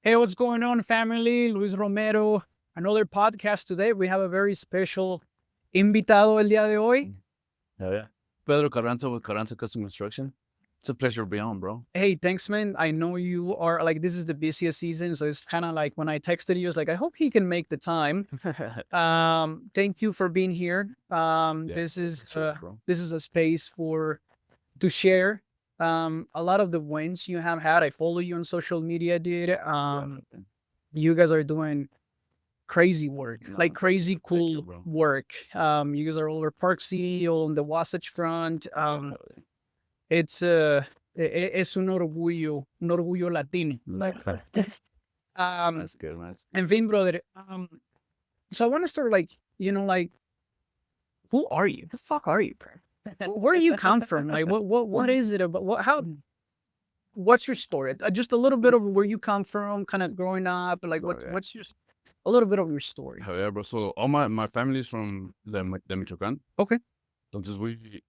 Hey, what's going on, family? Luis Romero, another podcast today. We have a very special invitado el día de hoy. Hell yeah. Pedro Carranza with Carranza Custom Construction. It's a pleasure to be on, bro. Hey, thanks, man. I know you are like, this is the busiest season. So it's kind of like when I texted you, it's like, I hope he can make the time. Thank you for being here. This is bro. this is a space to share a lot of the wins you have had. I follow you on social media, dude. You guys are doing crazy work, like crazy cool bro. work. You guys are all over Park City, all on the Wasatch Front. It's es un orgullo latino. Like, That's good, man. en fin, brother. So I want to start like, like, who are you? The fuck are you, bro? Where do you come from? Like, what is it about? What's your story? Just a little bit of where you come from, kind of growing up. Like, what's your a little bit of your story? Hell yeah, bro. So all my family's from the Michoacan. Okay. Entonces we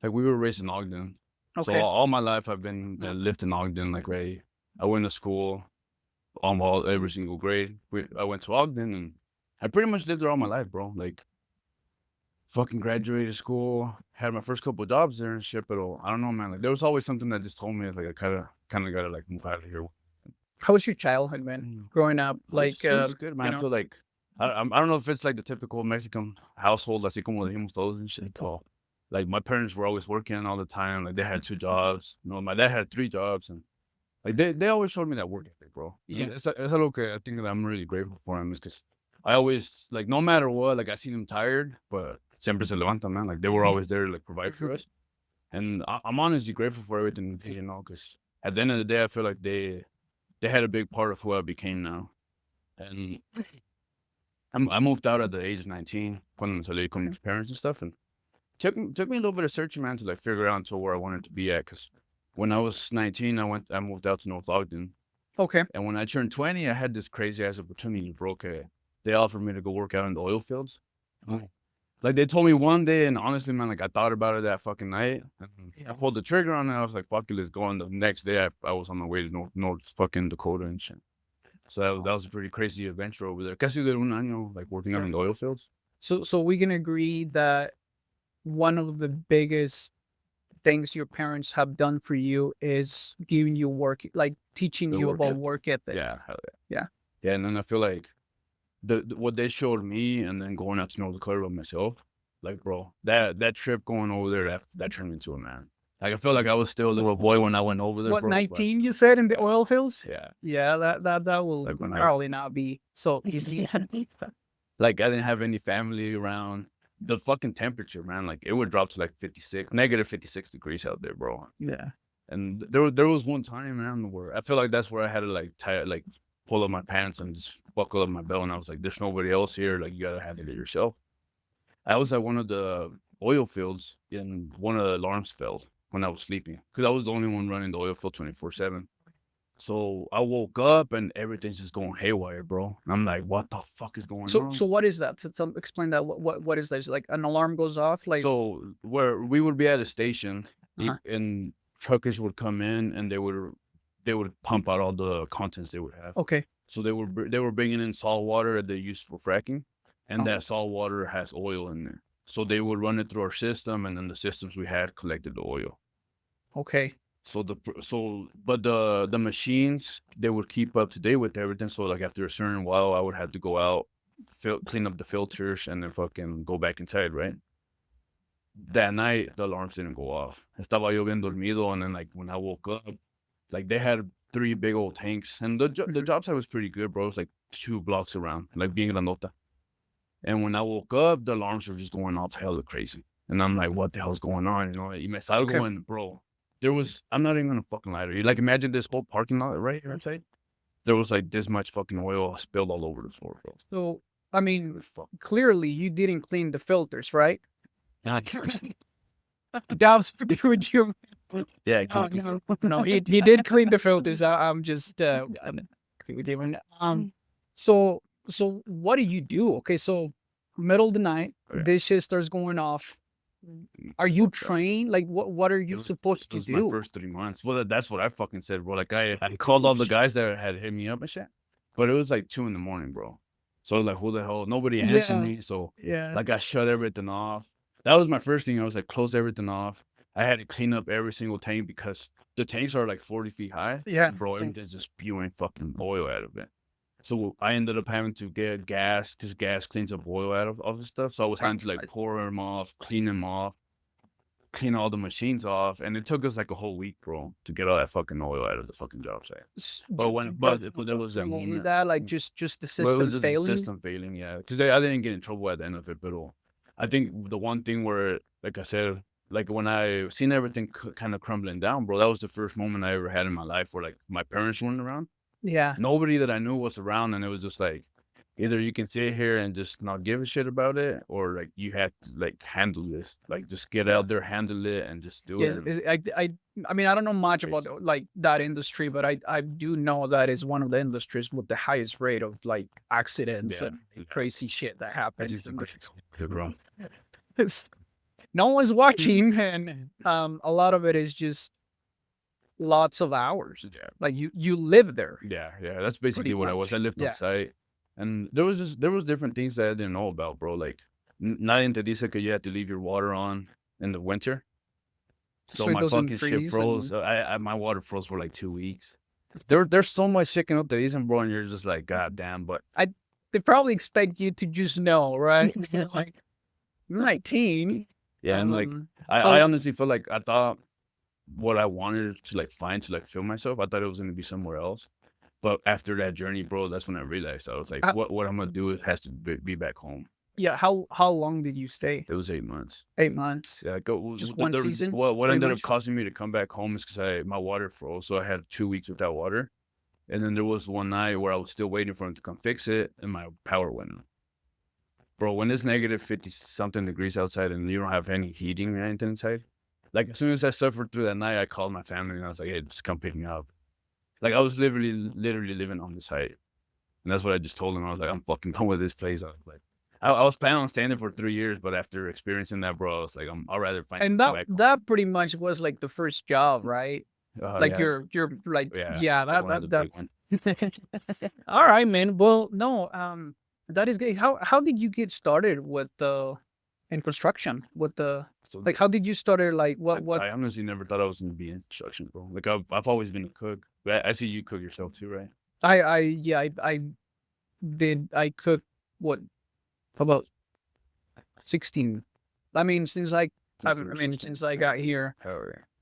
were raised in Ogden. Okay. So all my life I've been lived in Ogden. Like I went to school almost every single grade. I went to Ogden and I pretty much lived there all my life, bro. Like fucking graduated school, had my first couple of jobs there and shit, but I don't know, man. Like there was always something that just told me like I kind of gotta like move out of here. How was your childhood, man? Growing up, like, it was good, man. I feel like I don't know if it's like the typical Mexican household, así como dijimos todos and shit. But, like my parents were always working all the time. Like they had 2 jobs. My dad had 3 jobs, and like they always showed me that work ethic, bro. Yeah. It's algo que I think that I'm really grateful for him is because I always like no matter what, like I seen them tired, but siempre se levantan, man. Like they were always there to like provide for us, and I'm honestly grateful for everything, because at the end of the day, I feel like they had a big part of who I became now, and I moved out at the age of 19 when I salí con my parents and stuff, and took me a little bit of searching, man, to like figure out to where I wanted to be at, because when I was 19, I moved out to North Ogden. Okay. And when I turned 20, I had this crazy ass opportunity, bro. They offered me to go work out in the oil fields. Like they told me one day, and honestly, man, like I thought about it that fucking night. I pulled the trigger on it. I was like, "Fuck it, let's go." And the next day, I was on my way to North fucking Dakota and shit. So that was a pretty crazy adventure over there. Casi de un año, like working out in the oil fields. So we can agree that one of the biggest things your parents have done for you is giving you work, like teaching you about work ethic. Yeah, hell yeah. Yeah, and then I feel like what they showed me, and then going out to North Dakota by myself, like, bro, that trip going over there, that turned me into a man. Like I feel like I was still a little boy when I went over there. What, bro, 19 you said in the oil fields? Yeah. Yeah, that will Like probably not be so easy. Like I didn't have any family around. The fucking temperature, man, like it would drop to like negative 56 degrees out there, bro. Yeah. And there was one time, man, where I feel like that's where I had to like pull up my pants and just buckle up my belt, and I was like, "There's nobody else here. Like you gotta handle it yourself." I was at one of the oil fields, and one of the alarms failed when I was sleeping because I was the only one running the oil field 24/7. So I woke up and everything's just going haywire, bro. And I'm like, "What the fuck is going on?" So what is that? Explain that. What is that? Is it like an alarm goes off? Like, So where we would be at a station, Uh-huh. and truckers would come in and they would pump out all the contents they would have. okay. So they were bringing in salt water that they use for fracking, and Oh. that salt water has oil in there. So they would run it through our system, and then the systems we had collected the oil. Okay. But the machines, they would keep up to date with everything. So like after a certain while, I would have to go out, clean up the filters, and then fucking go back inside, right? That night, the alarms didn't go off. Estaba yo bien dormido, and then like when I woke up, like they had 3 big old tanks, and the job site was pretty good, bro. It was like 2 blocks around, like being grandota. And when I woke up, the alarms were just going off hella crazy, and I'm like, what the hell's going on? Y me salgo, and bro, I'm not even gonna fucking lie to you. Like imagine this whole parking lot right here outside. There was like this much fucking oil spilled all over the floor, bro. So I mean, clearly you didn't clean the filters, right? That was with you. Yeah, No, he did clean the filters. I'm just with you. So what do you do? Okay, so middle of the night, Okay. this shit starts going off. Are you trained? Like, what are you supposed to It was my do? first 3 months. Well, that's what I fucking said, bro. Like I called all the guys that had hit me up and shit, but it was like 2 a.m, bro. So like, who the hell? Nobody answered Yeah. me. So Yeah. like, I shut everything off. That was my first thing. I was like, close everything off. I had to clean up every single tank because the tanks are like 40 feet high. Yeah. Bro, everything's just spewing fucking oil out of it. So I ended up having to get gas because gas cleans up oil out of the stuff. So I was having to like pour them off, clean them off, clean all the machines off, and it took us like a whole week, bro, to get all that fucking oil out of the fucking job site. But there was that moment. That like just the Well, it system was just the failing. system failing, yeah. Because I didn't get in trouble at the end of it, but I think the one thing where, like I said, like when I seen everything kind of crumbling down, bro, that was the first moment I ever had in my life where like my parents weren't around. Yeah. Nobody that I knew was around, and it was just like, either you can sit here and just not give a shit about it, or like you have to like handle this, like just get out there, handle it, and just do Yes, it. I mean, I don't know much about like that industry, but I do know that is one of the industries with the highest rate of like accidents and crazy shit that happens. Bro. No one's watching, and a lot of it is just lots of hours. Yeah. Like you live there. Yeah, that's basically what I was. I lived Yeah. on site, and there was different things that I didn't know about, bro. Like, nadie te dice que you had to leave your water on in the winter. So it my doesn't fucking shit freeze froze. My water froze for like 2 weeks. There's so much shit que no te dicen, bro, and you're just like, God damn. But They probably expect you to just know, right? Like, you're 19. yeah, and like I honestly feel like I thought what I wanted to like find to like film myself, I thought it was gonna be somewhere else. But after that journey, bro, that's when I realized, I was like, what I'm gonna do, it has to be back home. Yeah. How long did you stay? It was 8 months. 8 months. Yeah, Just one season. What ended much? up causing me to come back home is because my water froze, so I had 2 weeks without water. And then there was one night where I was still waiting for him to come fix it, and my power went out. Bro, when it's negative 50 something degrees outside and you don't have any heating or anything inside, like as soon as I suffered through that night, I called my family and I was like, hey, just come pick me up. Like I was literally living on the site. And that's what I just told them. I was like, I'm fucking done with this place. I was like, I was planning on staying there for 3 years, but after experiencing that, bro, I was like, I'd rather find. And that pretty much was like the first job, right? Like yeah. you're like One of the big ones. All right, man. Well, no, that is good. How did you get started with in construction? With So like how did you start it? Like what? I honestly never thought I was gonna be in construction, bro. Like I've always been a cook. I see you cook yourself too, right? I cooked what about 16. I mean, since since I got here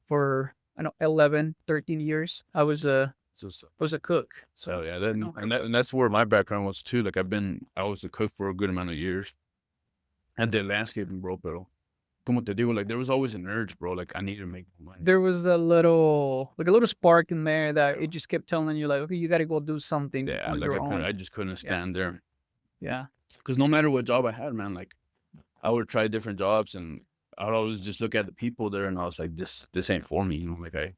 for 11, 13 years, I was a cook. So yeah, and that's where my background was too. Like I was a cook for a good amount of years, and did landscaping, bro. Pero como te digo, like there was always an urge, bro. Like I needed to make more money. There was a little spark in there that it just kept telling you like, okay, you got to go do something on your own. I just couldn't stand there. Yeah. Because no matter what job I had, man, like I would try different jobs, and I'd always just look at the people there, and I was like, this ain't for me, you know. Like I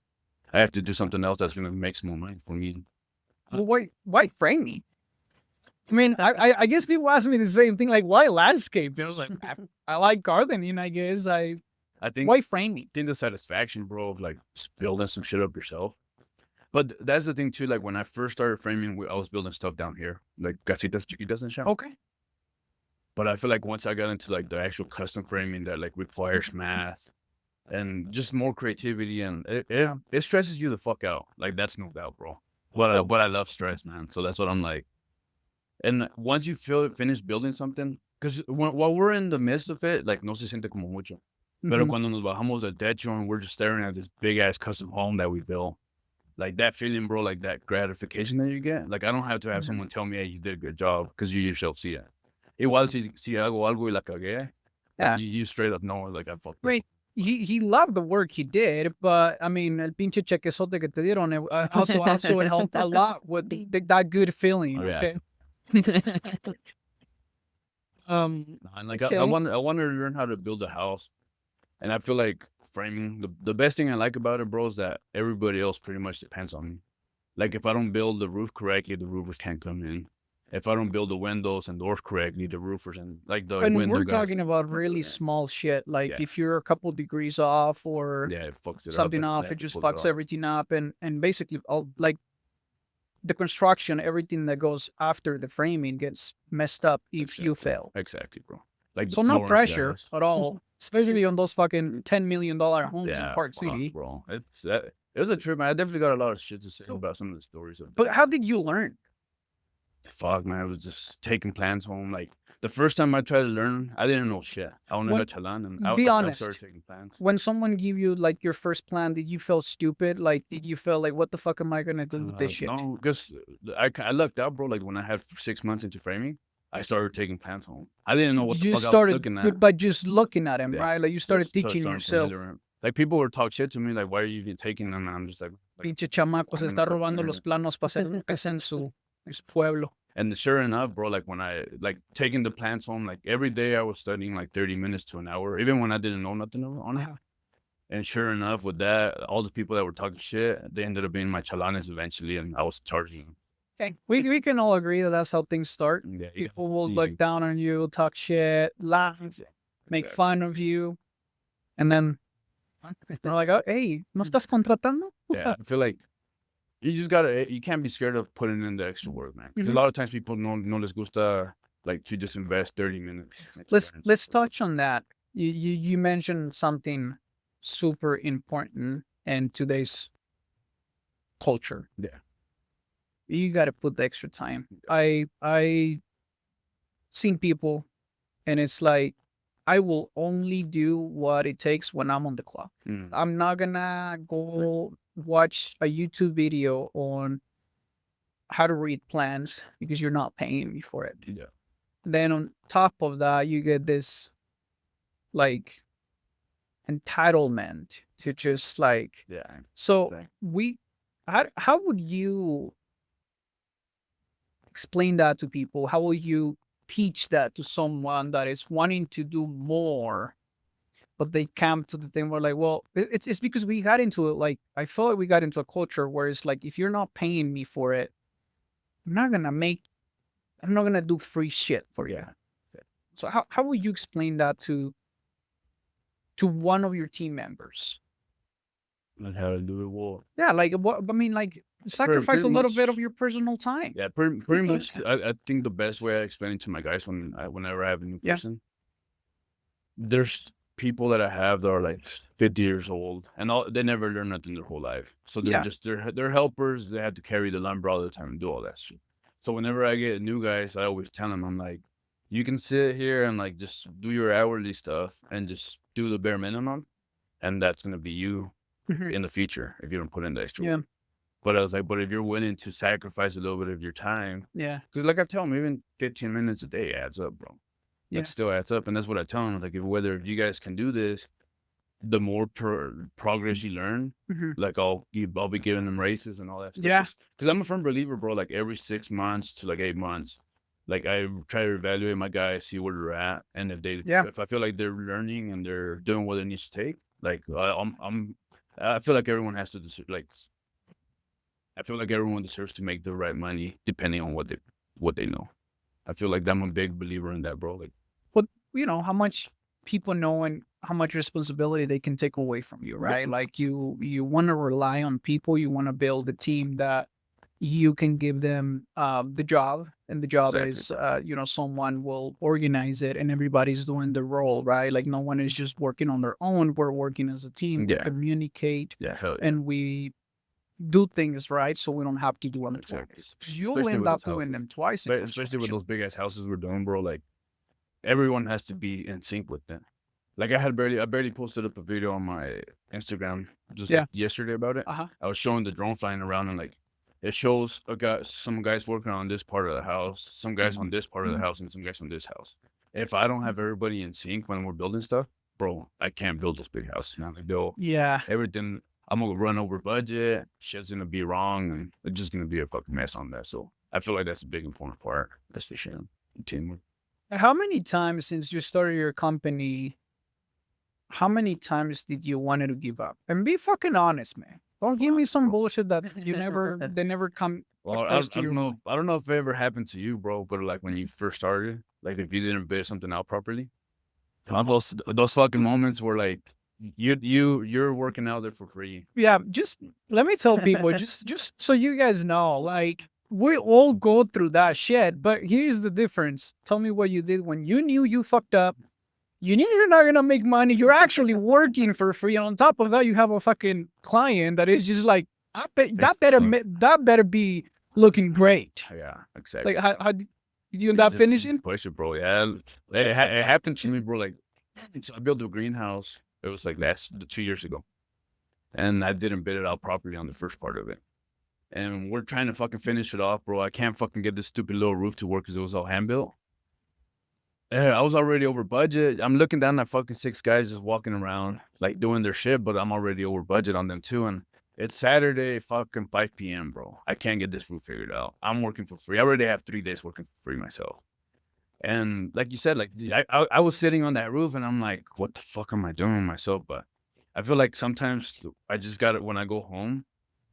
have to do something else that's gonna make some more money for me. Well, why framing? I mean, I guess people ask me the same thing, like, why landscape? I was like, I like gardening, I guess. I think why framing? I think the satisfaction, bro, of like just building some shit up yourself. But that's the thing too. Like when I first started framing, I was building stuff down here, like casitas chiquitas and shit. Okay. But I feel like once I got into like the actual custom framing that like requires math and just more creativity, and it stresses you the fuck out. Like that's no doubt, bro. But I love stress, man. So that's what I'm like. And once you finish building something, because while we're in the midst of it, like no se siente como mucho. Pero cuando nos bajamos del techo and we're just staring at this big ass custom home that we built, like that feeling, bro, like that gratification that you get. Like I don't have to have someone tell me, hey, you did a good job, because you yourself see it. Igual si hago algo y la cagué, yeah, you straight up know, like I fucked up. Wait, he loved the work he did, but I mean, el pinche chequezote que te dieron also it helped a lot with that good feeling. Oh, yeah. Okay. And like okay. I wanted to learn how to build a house, and I feel like framing, the best thing I like about it, bro, is that everybody else pretty much depends on me. Like if I don't build the roof correctly, the roofers can't come in. If I don't build the windows and doors correctly, the roofers and like the And window we're guys, talking about really small shit. Like Yeah. if you're a couple degrees off or yeah, it fucks it something up. off, it just fucks everything up. And basically, all like the construction, everything that goes after the framing gets messed up if you fail. Exactly, bro. Like So no pressure at all, especially on those fucking $10 million homes in Park City. bro. It was a trip, man. I definitely got a lot of shit to say about some of the stories of But that. how did you learn? Fuck, man, I was just taking plans home. Like the first time I tried to learn, I didn't know shit. I only When- had chalan, and be I honest. started taking plans. When someone give you like your first plan, did you feel stupid? Like, did you feel like, what the fuck am I gonna do with this shit? No, because I lucked out, bro. Like when I had 6 months into framing, I started taking plans home. I didn't know what the You fuck I was started looking at. by just looking at him, Yeah. right? Like you started Just teaching started yourself. familiar. Like people would talk shit to me, like, why are you even taking them? And I'm just like Pinche chamaco se I'm está gonna fucking robando learn los it. planos para hacer una casa en su pueblo. And sure enough, bro, like when I like taking the plans home, like every day I was studying like 30 minutes to an hour, even when I didn't know nothing on it. Uh-huh. And sure enough, with that, all the people that were talking shit, they ended up being my chalanes eventually, and I was charging them. Okay, we can all agree that that's how things start. Yeah, People will look down on you, talk shit, laugh, make fun of you, and then they're like, "Oh, hey, ¿no estás contratando?" Yeah, I feel like you just gotta, you can't be scared of putting in the extra work, man. 'Cause a lot of times people no les gusta like to just invest 30 minutes. Let's touch on that. You mentioned something super important in today's culture. Yeah. You got to put the extra time. I seen people, and it's like I will only do what it takes when I'm on the clock. Mm. I'm not gonna go watch a YouTube video on how to read plans because you're not paying me for it. Yeah. Then on top of that, you get this like entitlement to just like, Yeah. so Exactly. how would you explain that to people? How will you teach that to someone that is wanting to do more, but they come to the thing where like, well, it's because we got into it. Like, I feel like we got into a culture where it's like, if you're not paying me for it, I'm not gonna do free shit for you. So how would you explain that to one of your team members? Like how to do it well. Yeah, like what I mean, like sacrifice a pretty little bit much- of your personal time. Yeah, pretty much. I think the best way I explain it to my guys whenever I have a new Yeah. person, there's people that I have that are like 50 years old and they never learn nothing their whole life. So they're Yeah. just they're helpers. They have to carry the lumber all the time and do all that shit. So whenever I get new guys, I always tell them, I'm like, you can sit here and like just do your hourly stuff and just do the bare minimum, and that's gonna be you in the future if you don't put in the extra Yeah. work. But I was like, but if you're willing to sacrifice a little bit of your time, Yeah. because like I tell them, even 15 minutes a day adds up, bro. Yeah. It still adds up, and that's what I tell them. Like, if you guys can do this, the more progress you learn, Mhm. like I'll be giving them raises and all that stuff. Yeah. Because I'm a firm believer, bro. Like every 6 months to like 8 months, like I try to evaluate my guys, see where they're at, and if I feel like they're learning and they're doing what it needs to take, like I feel like everyone has to I feel like everyone deserves to make the right money depending on what they know. I feel like I'm a big believer in that, bro. Like, How much people know and how much responsibility they can take away from you, right? Like you want to rely on people, you want to build a team that you can give them the job, and the job is someone will organize it and everybody's doing the role, right? Like no one is just working on their own. We're working as a team to communicate, hell and we do things right so we don't have to do them Exactly. twice. 'Cause you'll Especially end with up those doing houses. them twice. in Especially with construction. those big ass houses we're doing, bro. Like everyone has to be in sync with them. Like I barely posted up a video on my Instagram just like yesterday about it. Uh-huh. I was showing the drone flying around, and like it shows some guys working on this part of the house, some guys on this part of the house, and some guys on this house. If I don't have everybody in sync when we're building stuff, bro, I can't build this big house. Now like everything, I'm gonna run over budget, shit's gonna be wrong, and it's just gonna be a fucking mess on that. So I feel like that's a big important part. That's for sure. Teamwork. How many times since you started your company, how many times did you wanted to give up? And be fucking honest, man. Don't give me some bullshit that they never come Well, I don't know if it ever happened to you, bro, but like when you first started, like if you didn't bid something out properly, those fucking moments where like you're working out there for free. Yeah, just let me tell people, just so you guys know, like we all go through that shit, but here's the difference. Tell me what you did when you knew you fucked up. You knew you're not gonna make money. You're actually working for free, and on top of that, you have a fucking client that is just like, that better be looking great. Yeah, exactly. Like how did you end up finishing? Push it, bro. Yeah, it happened to me, bro. Like, so I built a greenhouse. It was like 2 years ago, and I didn't bid it out properly on the first part of it. And we're trying to fucking finish it off, bro. I can't fucking get this stupid little roof to work because it was all hand built. Yeah, I was already over budget. I'm looking down at fucking 6 guys just walking around, like doing their shit, but I'm already over budget on them too. And it's Saturday, fucking 5 p.m., bro. I can't get this roof figured out. I'm working for free. I already have 3 days working for free myself. And like you said, like I was sitting on that roof and I'm like, what the fuck am I doing with myself? But I feel like sometimes I just got it when I go home,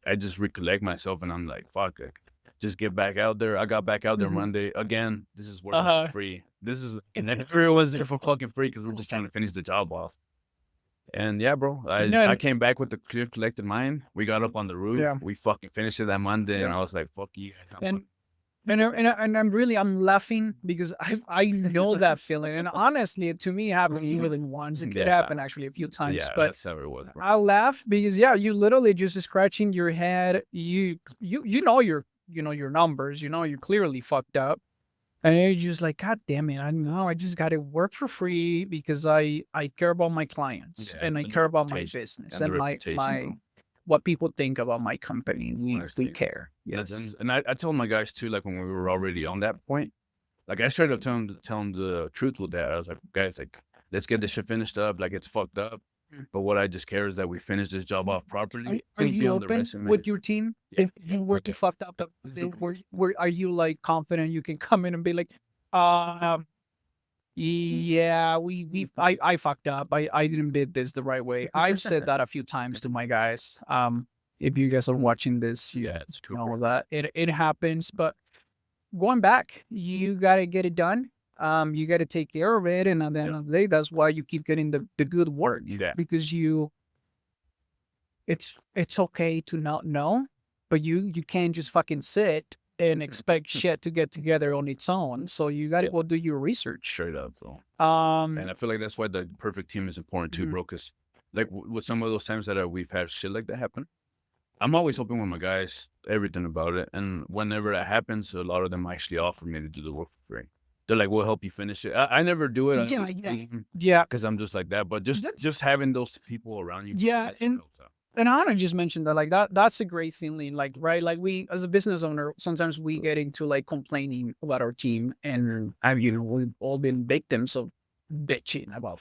I just recollect myself and I'm like, fuck, like, just get back out there. I got back out there Monday. Again, this is working for free. This is, and then everyone's there for fucking free because we're just trying to finish the job off. And yeah, bro, I came back with a clear, collected mind. We got up on the roof. Yeah. We fucking finished it that Monday, and I was like, "Fuck you guys." And I'm laughing because I know that feeling. And honestly, to me, it happened more than once. It could happen actually a few times. Yeah, but that's how it was, bro. I laugh because you literally just scratching your head. You know your numbers. You know you're clearly fucked up. And you're just like, God damn it! I know I just got to work for free because I care about my clients and I care about my business and my what people think about my company. We care. Yes. And I told my guys too, like when we were already on that point, like I straight up tell them the truth with that. I was like, guys, like let's get this shit finished up. Like it's fucked up, but what I just care is that we finish this job off properly. Are you open with your team? Yeah. If you were to fucked up, are you like confident you can come in and be like, yeah, I fucked up. I didn't bid this the right way. I've said that a few times to my guys. If you guys are watching this, you know that it happens. But going back, you gotta get it done. You gotta take care of it, and at the end of the day, that's why you keep getting the good work. Yeah. Because it's okay to not know, but you can't just fucking sit and expect shit to get together on its own. So you got to go do your research. Straight up, bro. And I feel like that's why the perfect team is important too, bro. Because like with some of those times that we've had shit like that happen, I'm always open with my guys, everything about it. And whenever that happens, a lot of them actually offer me to do the work for free. They're like, we'll help you finish it. I never do it. Yeah. Because I'm just like that. But just having those people around you. Yeah. And Anna just mentioned that, like, that's a great feeling, like, right? Like, we, as a business owner, sometimes we get into, like, complaining about our team, and, we've all been victims of bitching about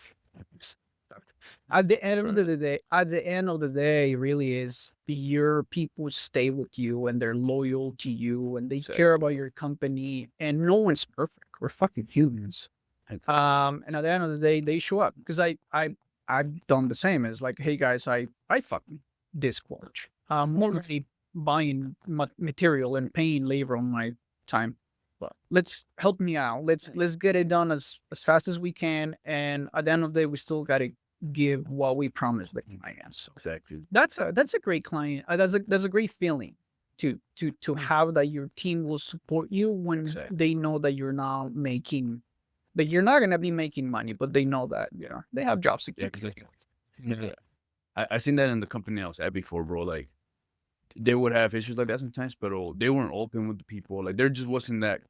at the end of the day, really is your people stay with you, and they're loyal to you, and they care about your company, and no one's perfect. We're fucking humans. And at the end of the day, they show up, because I've done the same. It's like, hey guys, I fucking discourage. I'm already buying material and paying labor on my time. But let's help me out. Let's get it done as fast as we can. And at the end of the day, we still gotta give what we promised the client. So exactly. That's a great client. That's a great feeling to have that your team will support you when they know that you're not making. But you're not gonna be making money, but they know that they have job security. I seen that in the company I was at before, bro. Like they would have issues like that sometimes, but they weren't open with the people. Like there just wasn't that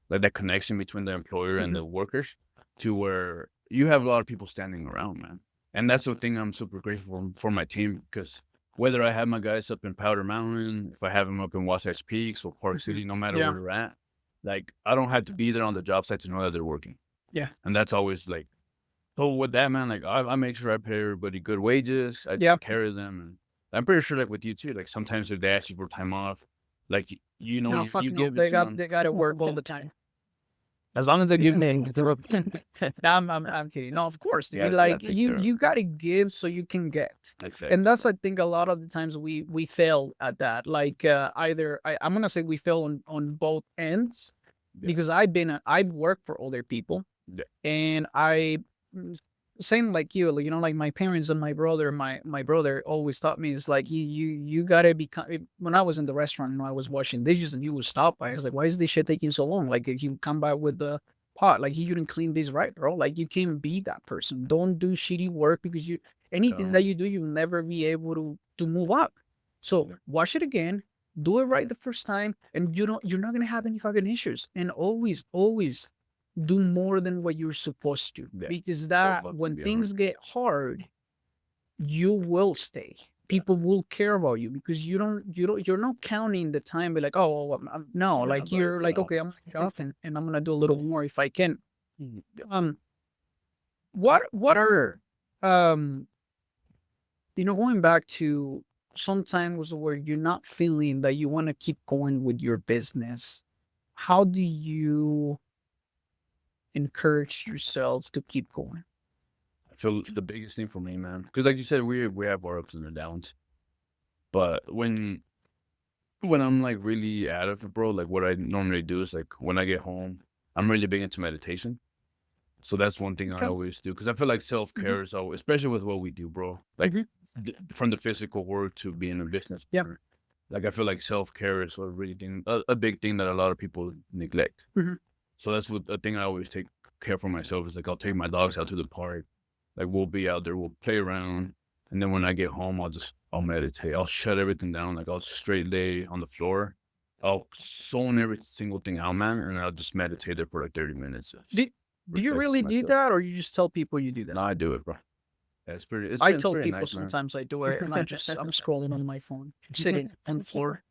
like that connection between the employer and the workers, to where you have a lot of people standing around, man. And that's the thing I'm super grateful for my team, because whether I have my guys up in Powder Mountain, if I have them up in Wasatch Peaks or Park City, no matter where they're at. Like, I don't have to be there on the job site to know that they're working. Yeah. And that's always like, so with that, man, like, I make sure I pay everybody good wages. I take care of them. And I'm pretty sure, like, with you, too, like, sometimes if they ask you for time off, like, you give it to them. They got to work all the time. As long as they give me, I'm kidding. No, of course, dude. Yeah, Like take you, care of you gotta give so you can get, Exactly. and that's I think a lot of the times we fail at that. Like either I'm gonna say we fail on both ends Yeah. because I've worked for older people, Yeah. and mm, same like you, you know, like my parents and my brother always taught me is like you gotta become. When I was in the restaurant and I was washing dishes and you would stop by, I was like, why is this shit taking so long? Like if you come by with the pot, like you didn't clean this right, bro. Like you can't be that person. Don't do shitty work because anything No. that you do, you'll never be able to move up. So wash it again, do it right the first time, and you're not gonna have any fucking issues. And always do more than what you're supposed to, Yeah. because Don't that love to when be things get hard, you will stay. People will care about you because you're not counting the time. Be like, oh, well, no, Yeah, like but you're like, no. okay, I'm gonna get off and I'm gonna do a little more if I can. Mm, What are um going back to sometimes where you're not feeling that you want to keep going with your business, how do you encourage yourself to keep going? I feel the biggest thing for me, man, because like you said, we have our ups and our downs. But when I'm like really out of it, bro, like what I normally do is like when I get home, I'm really big into meditation. So that's one thing I Okay. always do because I feel like self care is always, especially with what we do, bro. Like Mhm. from the physical work to being a business Yep. owner. Like I feel like self care is a big thing that a lot of people neglect. Mhm. So that's what a thing I always take care for myself is like I'll take my dogs out to the park. Like we'll be out there, we'll play around, and then when I get home, I'll meditate. I'll shut everything down. Like I'll straight lay on the floor. I'll zone every single thing out, man, and I'll just meditate there for like 30 minutes. Do you Reflect really do myself. that, or you just tell people you do that? No, I do it, bro. Yeah, I it's tell pretty people nice, man. sometimes I do it, and I'm scrolling on my phone, sitting on the floor.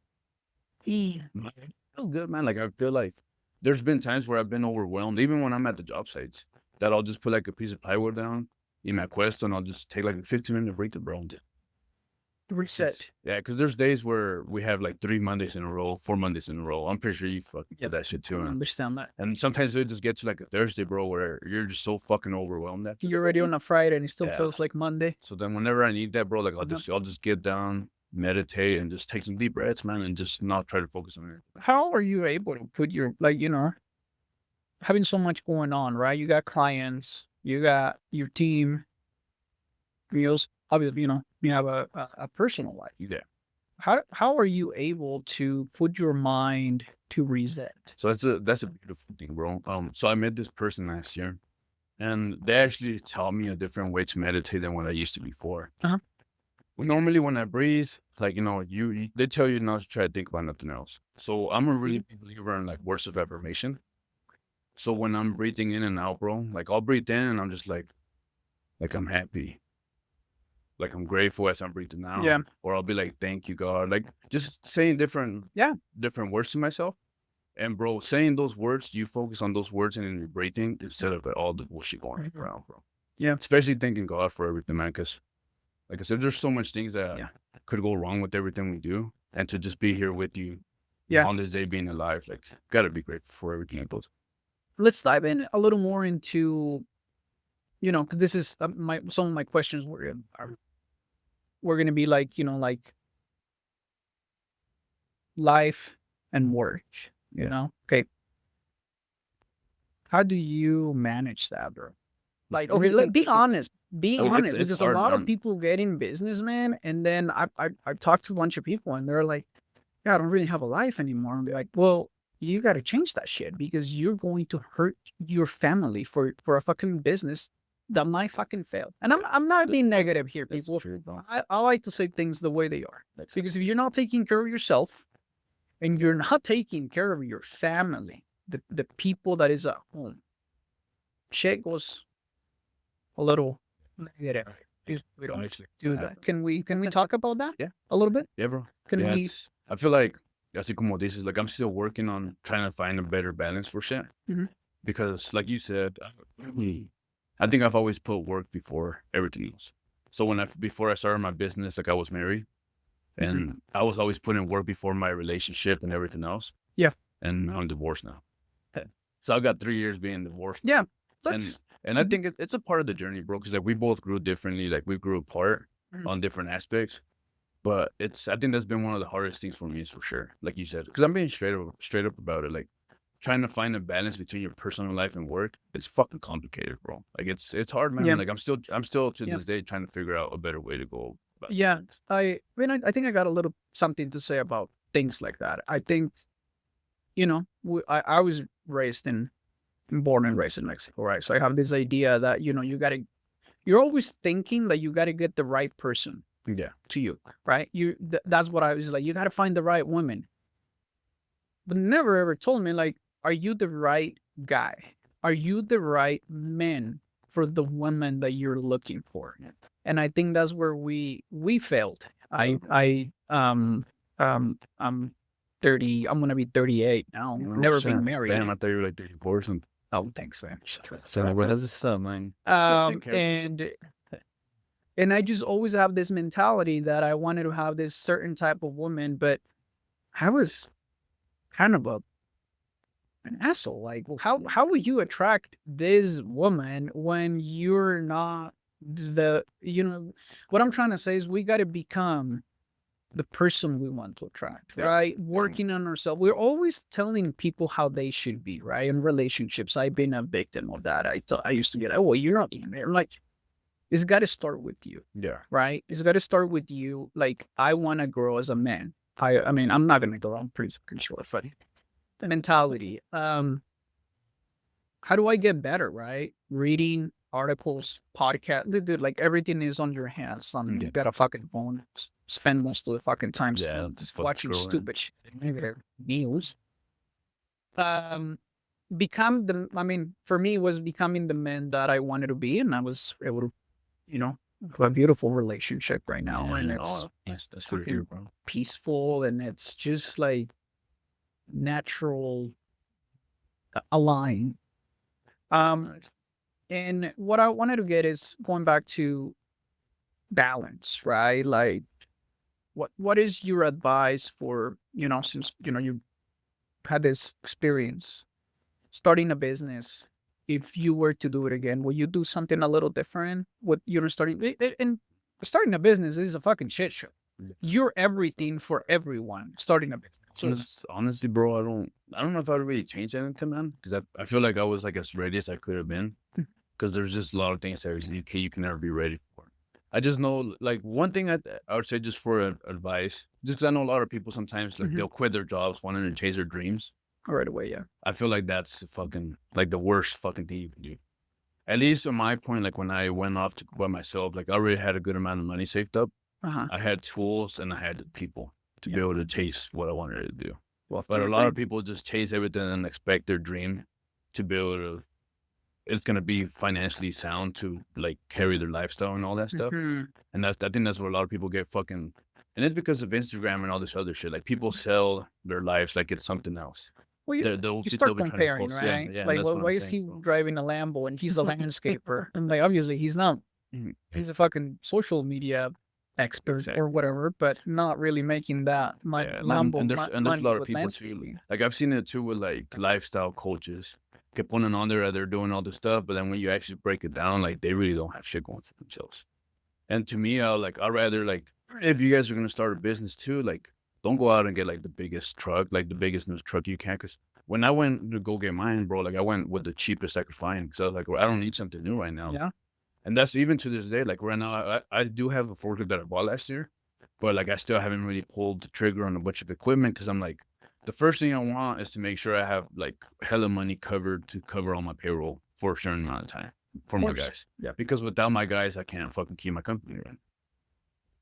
Man, it feels good, man. Like I feel like there's been times where I've been overwhelmed, even when I'm at the job sites, that I'll just put like a piece of plywood down, eat my quest, and I'll just take like a 15-minute break to bro. Reset. Yeah, because there's days where we have like 3 Mondays in a row, 4 Mondays in a row. I'm pretty sure you fucking Yep. get that shit I too, man. understand that. And sometimes it just gets to like a Thursday, bro, where you're just so fucking overwhelmed that You're already on a Friday, and it still Yeah. feels like Monday. So then whenever I need that, bro, like Yep. I'll just get down, meditate, and just take some deep breaths, man, and just not try to focus on it. How are you able to put your having so much going on, right? You got clients, you got your team, meals. Obviously, you have a personal life. Yeah. How are you able to put your mind to reset? So that's a beautiful thing, bro. So I met this person last year, and they actually taught me a different way to meditate than what I used to before. Uh-huh. Normally when I breathe, like they tell you not to try to think about nothing else. So I'm a really big believer in like words of affirmation. So when I'm breathing in and out, bro, like I'll breathe in and I'm just like I'm happy, like I'm grateful as I'm breathing out. Yeah. Or I'll be like, thank you, God. Like just saying different words to myself. And bro, saying those words, you focus on those words and in your breathing instead of all the bullshit going around, bro. Yeah. Especially thanking God for everything, man. Because, like I said, there's so much things that could go wrong with everything we do, and to just be here with you, on this day being alive, like gotta be grateful for everything that goes. Let's dive in a little more into, because this is some of my questions we're gonna be like, like life and work. Okay. How do you manage that, bro? Like, okay, be honest. Be honest, it's because a hard, lot of man. people get in business, man, and then I've talked to a bunch of people, and they're like, "Yeah, I don't really have a life anymore." And be like, "Well, you got to change that shit because you're going to hurt your family for a fucking business that might fucking fail." And I'm not being negative here, people. I like to say things the way they are, because if you're not taking care of yourself and you're not taking care of your family, the people that is at home, shit goes a little negative. If we don't Actually, do that. Can we talk about that? Yeah. A little bit? Yeah, bro. Can Yeah, we? I feel like, así como dices, like I'm still working on trying to find a better balance for shit. Mhm. Because, like you said, I think I've always put work before everything else. So before I started my business, like I was married, and I was always putting work before my relationship and everything else. Yeah. And I'm divorced now. So I got 3 years being divorced. Yeah. And I think it's a part of the journey, bro, because like we both grew differently. Like we grew apart on different aspects. But I think that's been one of the hardest things for me, is for sure. Like you said, because I'm being straight up about it. Like trying to find a balance between your personal life and work, it's fucking complicated, bro. Like it's hard, man. Yeah. Like I'm still to this day trying to figure out a better way to go about Yeah. things. I mean, I think I got a little something to say about things like that. I think, I was born and raised in Mexico, right? So I have this idea that, you're always thinking that you got to get the right person Yeah. to you, right? That's what I was like, you got to find the right woman. But never ever told me, like, are you the right guy? Are you the right man for the woman that you're looking for? And I think that's where we failed. I'm 30. I'm gonna be 38 now. Never been married. Damn, I thought you were like 34 or something. Oh, thanks, man. So what does this man? And I just always have this mentality that I wanted to have this certain type of woman, but I was kind of an asshole. Like, how would you attract this woman when you're not what I'm trying to say is we got to become the person we want to attract, right? Working on ourselves. We're always telling people how they should be, right? In relationships, I've been a victim of that. I used to get, oh, well, you're not even there. Like, it's got to start with you. Yeah. Right? It's got to start with you. Like, I want to grow as a man. I mean, I'm not going to go on pretty sure, but the mentality. How do I get better, right? Reading articles, podcast. Dude, like, everything is on your hands. You got a fucking phone. Spend most of the fucking time just watching scrolling. stupid shit. Maybe they're news. For me, it was becoming the man that I wanted to be, and I was able to, have a beautiful relationship right now, and it's that's fucking bro. peaceful, and it's just like natural, aligned. And what I wanted to get is going back to balance, right? Like, what is your advice for, since, you had this experience starting a business? If you were to do it again, will you do something a little different with, starting? And starting a business is a fucking shit show. You're everything for everyone starting a business. Honestly, bro, I don't know if I would really change anything, man, because I feel like I was like as ready as I could have been, because there's just a lot of things that you can never be ready for. I just know, like, one thing I would say, just for advice, just because I know a lot of people sometimes, like, they'll quit their jobs wanting to chase their dreams. Right away, yeah. I feel like that's fucking, like, the worst fucking thing you can do. At least on my point, like, when I went off to by myself, like, I already had a good amount of money saved up. I had tools and I had the people to be able to chase what I wanted to do. Well, but a lot of people just chase everything and expect their dream to be able to, it's going to be financially sound to, like, carry their lifestyle and all that stuff. And I think that's where a lot of people get fucking, and it's because of Instagram and all this other shit. Like, people sell their lives like it's something else. Well, you start comparing, right? Yeah, like, why is he driving a Lambo and he's a landscaper? And, like, obviously he's not. He's a fucking social media expert or whatever, but not really making that Lambo. And there's a lot of people too. Like, I've seen it too with, like, lifestyle coaches. Keep putting on there that they're doing all this stuff, but then when you actually break it down, like, they really don't have shit going for themselves. And to me, I'd rather, like, if you guys are gonna start a business too, like, don't go out and get, like, the biggest truck, like the biggest news truck you can. Because when I went to go get mine, bro, like, I went with the cheapest I could find, because I was like, well, I don't need something new right now. Yeah. And that's even to this day. Like, right now, I do have a forklift that I bought last year, but, like, I still haven't really pulled the trigger on a bunch of equipment, because I'm like, the first thing I want is to make sure I have, like, hella money covered to cover all my payroll for a certain amount of time for my guys. Yeah. Because without my guys, I can't fucking keep my company running.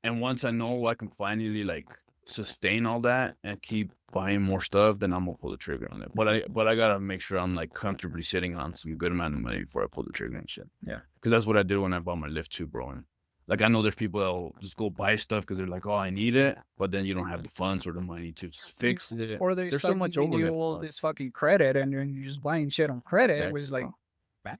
And once I know I can finally, like, sustain all that and keep buying more stuff, then I'm gonna pull the trigger on it. But I gotta make sure I'm, like, comfortably sitting on some good amount of money before I pull the trigger and shit. Yeah. Because that's what I did when I bought my lift too, bro. And, like, I know there's people that'll just go buy stuff because they're like, oh, I need it, but then you don't have the funds or the money to fix it. Or there's so much overhead. All this fucking credit, and you're just buying shit on credit. It was like,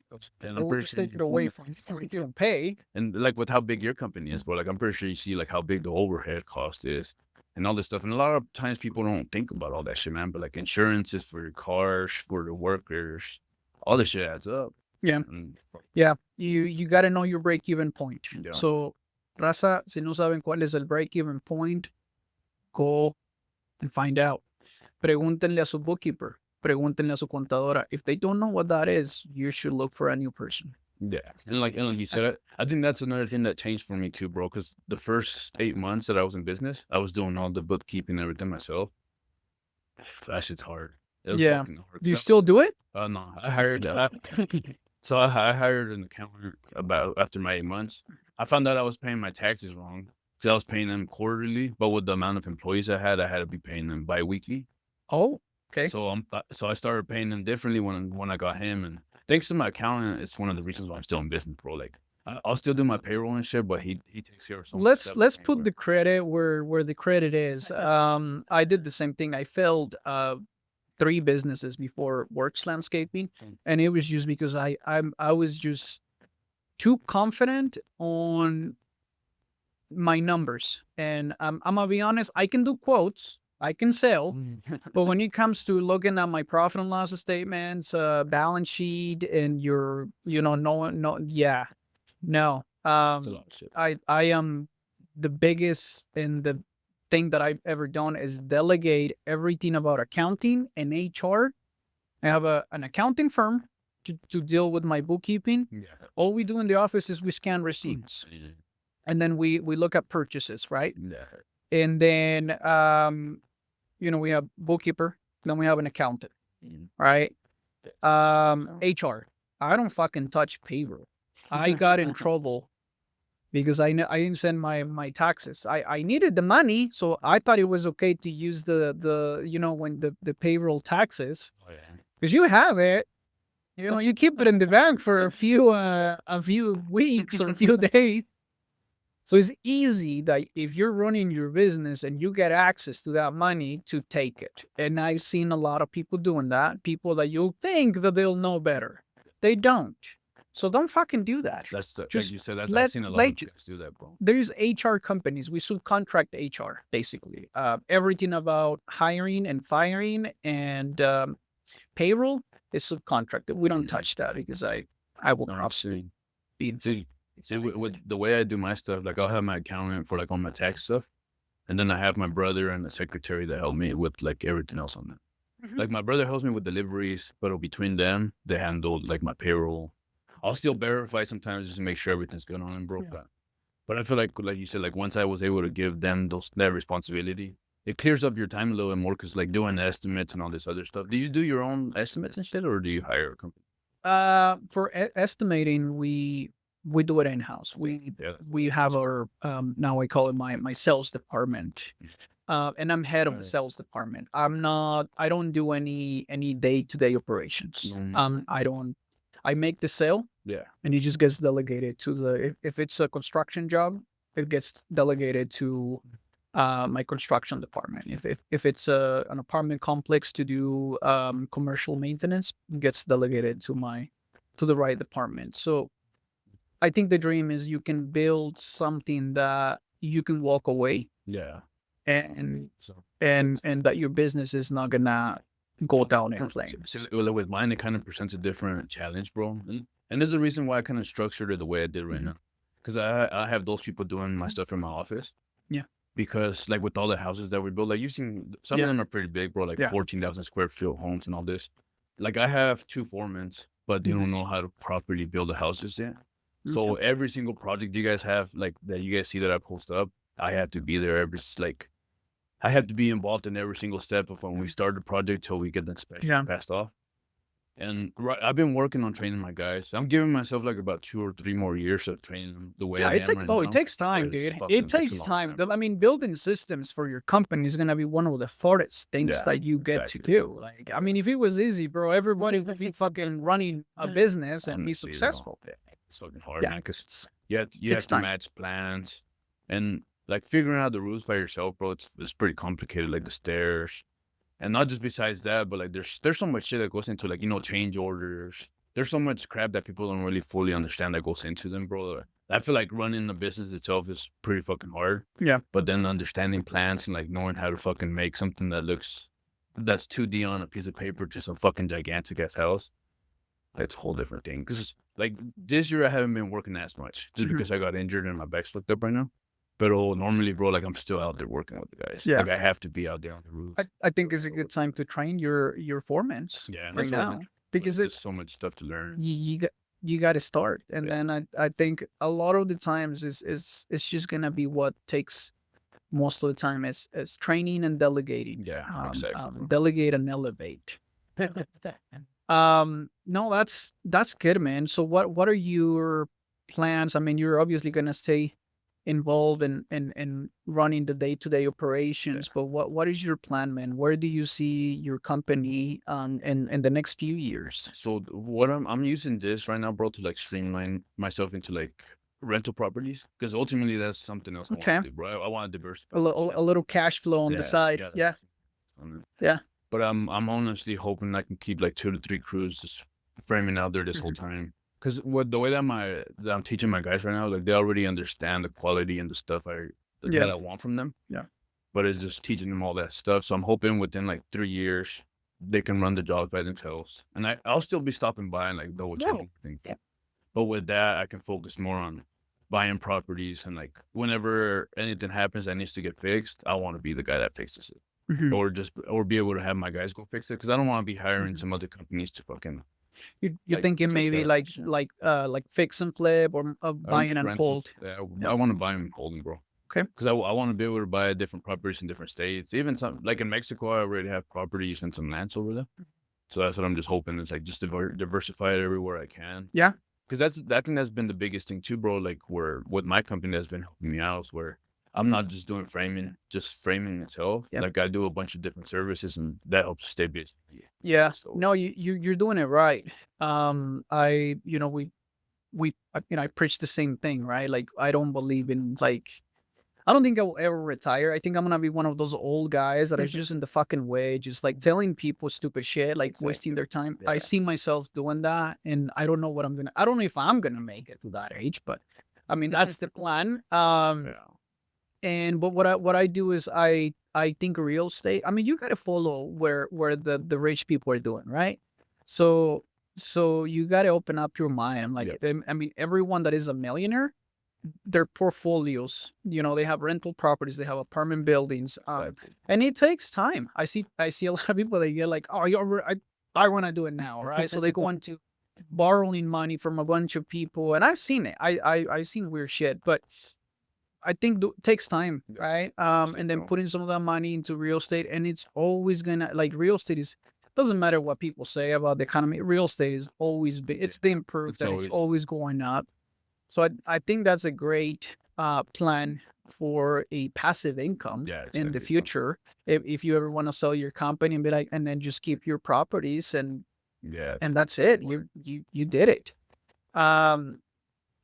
just take it away from you. You don't pay. And, like, with how big your company is, bro, like, I'm pretty sure you see, like, how big the overhead cost is. and all this stuff. And a lot of times people don't think about all that shit, man. But like insurances for your cars, for the workers, all this shit adds up. Yeah. And, Yeah, you got to know your break-even point. Yeah. So, raza, si no saben cuál es el break-even point, go and find out. Pregúntenle a su bookkeeper. Pregúntenle a su contadora. If they don't know what that is, you should look for a new person. yeah, and like you said, I think that's another thing that changed for me too, bro. Because the first 8 months that I was in business, I was doing all the bookkeeping and everything myself. That shit's hard. It was Yeah. fucking hard. Do you still do it? No, I hired. So I hired an accountant about after my 8 months. I found out I was paying my taxes wrong because I was paying them quarterly, but with the amount of employees I had to be paying them bi-weekly. Oh, okay. So I started paying them differently when I got him, and thanks to my accountant, it's one of the reasons why I'm still in business, bro. Like I'll still do my payroll and shit, but he takes care of some. Let's put the credit where the credit is. I did the same thing. I failed 3 businesses before Works Landscaping, and it was just because I was just too confident on my numbers. And I'm gonna be honest, I can do quotes, I can sell, but when it comes to looking at my profit and loss statements, balance sheet, and your, no. That's a lot of shit. I am the biggest, and the thing that I've ever done is delegate everything about accounting and HR. I have an accounting firm to deal with my bookkeeping. Yeah. All we do in the office is we scan receipts, and then we look at purchases, right? Yeah. And then we have bookkeeper, then we have an accountant, right? HR. I don't fucking touch payroll. I got in trouble because I didn't send my taxes. I needed the money, so I thought it was okay to use the when the payroll taxes, Oh yeah. because you have it. You keep it in the bank for a few weeks or a few days. So it's easy that if you're running your business and you get access to that money, to take it. And I've seen a lot of people doing that. People that you think that they'll know better, they don't. So don't fucking do that. That's like Just you said. I've let- seen a lot let- of guys do that, bro. There's HR companies. We subcontract HR, basically. Everything about hiring and firing and payroll is subcontracted. We don't touch that because I will No, probably be. See, with the way I do my stuff, like I'll have my accountant for like all my tax stuff, and then I have my brother and the secretary that help me with like everything else on that. Mhm. Like my brother helps me with deliveries, but between them, they handle like my payroll. I'll still verify sometimes just to make sure everything's good on them, bro. Yeah. But I feel like you said, like once I was able to give them that responsibility, it clears up your time a little bit more, because like doing estimates and all this other stuff. Do you do your own estimates and shit, or do you hire a company? For estimating, we do it in house. We have our now I call it my sales department, and I'm head of the Right. sales department. I don't do any day-to-day operations. I make the sale, Yeah. and it just gets delegated to if it's a construction job, it gets delegated to my construction department. If it's an apartment complex to do commercial maintenance, it gets delegated to the right department. So I think the dream is you can build something that you can walk away, Yeah. and So that your business is not gonna go down in flames. well, with mine, it kind of presents a different challenge, bro. And there's a reason why I kind of structured it the way I did right Mhm. now. Because I have those people doing my stuff in my office. Yeah. Because like with all the houses that we build, like you've seen, some Yeah. of them are pretty big, bro, like Yeah. 14,000 square foot homes and all this. Like I have 2 foremans, but they don't know how to properly build the houses yet. So every single project you guys have, like that you guys see that I post up, I have to be there I have to be involved in every single step of when we start the project till we get the inspection Yeah. passed off. And I've been working on training my guys. I'm giving myself like about 2 or 3 more years of training them the way I am right now. It takes time, It's dude. fucking- It it's a takes long time. time. I mean, building systems for your company is gonna be one of the hardest things Yeah, that you get exactly. to do. Like, I mean, if it was easy, bro, everybody would be fucking running a business and be Honestly, though, successful. yeah, it's fucking hard, Yeah, man, because it's- you have takes to time. match plans, and like figuring out the rules by yourself, bro. It's pretty complicated, like the stairs, and not just besides that, but like there's so much shit that goes into like change orders. There's so much crap that people don't really fully understand that goes into them, bro. I feel like running the business itself is pretty fucking hard. Yeah. But then understanding plans and like knowing how to fucking make something that's 2D on a piece of paper to some fucking gigantic ass house, that's a whole different thing. Because like this year I haven't been working as much just because I got injured and my back's fucked up right now. But normally, bro, like I'm still out there working with the guys. Yeah. Like I have to be out there on the roof. I think it's a good time to train your foremans Yeah. right now, because there's just so much stuff to learn. you got to start, and then I think a lot of the times it's just gonna be what takes most of the time is training and delegating. Yeah, exactly. Bro. Delegate and elevate. No, that's good, man. So what are your plans? I mean, you're obviously gonna stay involved in running the day-to-day operations, but what is your plan, man? Where do you see your company in the next few years? So what I'm using this right now, bro, to like streamline myself into like rental properties, because ultimately that's something else I want to do, bro. I want to diversify. A little cash flow on the side. Yeah. Yeah. But I'm honestly hoping I can keep like 2 to 3 crews just framing out there this whole time. Because the way that I'm teaching my guys right now, like they already understand the quality and the stuff that I want from them. Yeah. But it's just teaching them all that stuff. So I'm hoping within like 3 years they can run the jobs by themselves. And I'll still be stopping by and like double checking things. Yeah. But with that, I can focus more on buying properties, and like whenever anything happens that needs to get fixed, I want to be the guy that fixes it. Or be able to have my guys go fix it, because I don't want to be hiring some other companies to fucking. You're like, thinking maybe like fix and flip, or buying and hold. Yeah, I want to buy and hold, bro. Okay. Because I want to be able to buy different properties in different states. Even some, like in Mexico, I already have properties and some lands over there. So that's what I'm just hoping. It's like just diversify it everywhere I can. Yeah. Because I think that's been the biggest thing too, bro. Like where with my company that's been helping me out is where I'm not just doing framing itself. Yep. Like I do a bunch of different services, and that helps stay busy. Yeah. So, No, you're doing it right. I preach the same thing, right? Like I don't believe in I don't think I will ever retire. I think I'm gonna be one of those old guys that are just in the fucking way, just like telling people stupid shit, like wasting their time. I see myself doing that, and I don't know what I don't know if I'm gonna make it to that age, but I mean that's the plan. But what I do is I think real estate. I mean, you gotta follow where the rich people are doing, right? So you gotta open up your mind. I'm like, I mean, everyone that is a millionaire, their portfolios, they have rental properties, they have apartment buildings, and it takes time. I see a lot of people that get like, oh, I want to do it now, right? So they go into borrowing money from a bunch of people, and I've seen it. I've seen weird shit, but I think it takes time, right? And then putting some of that money into real estate, and it's always gonna, like, real estate doesn't matter what people say about the economy. Real estate is always it's been proved that it's always going up. So I think that's a great plan for a passive income in the future. If you ever want to sell your company and be like, and then just keep your properties and that's it. You did it. Oh,